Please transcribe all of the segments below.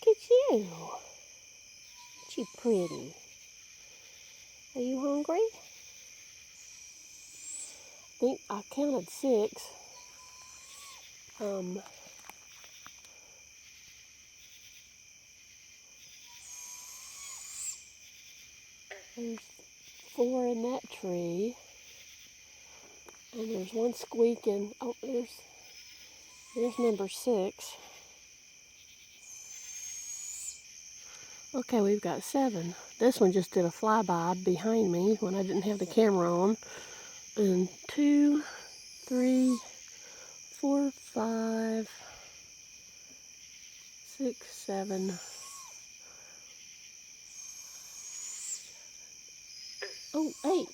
at you. Aren't you pretty? Are you hungry? I think I counted 6. There's 4 in that tree. And there's one squeaking. Oh, there's number 6. Okay, we've got 7. This one just did a flyby behind me when I didn't have the camera on. And 2, 3, 4, 5, 6, 7. Oh, 8.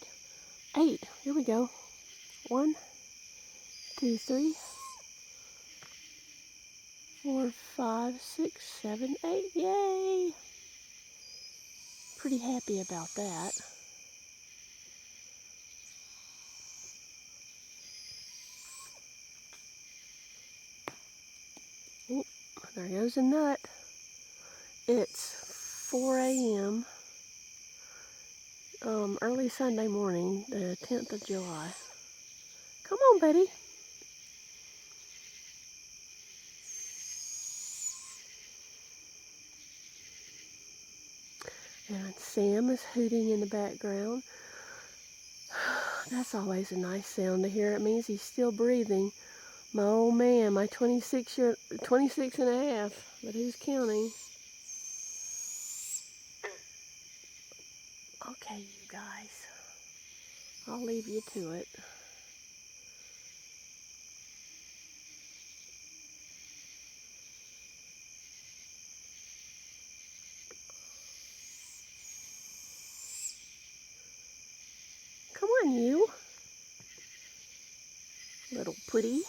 8. Here we go. 1, 2, 3, 4, 5, 6, 7, 8. Yay! Pretty happy about that. Oh, there goes a nut. It's 4 a.m. Early Sunday morning, the 10th of July. Come on, Betty. And Sam is hooting in the background. That's always a nice sound to hear. It means he's still breathing. My old man, my 26 and a half, but who's counting? Okay, you guys. I'll leave you to it. Come on, you. Little putty.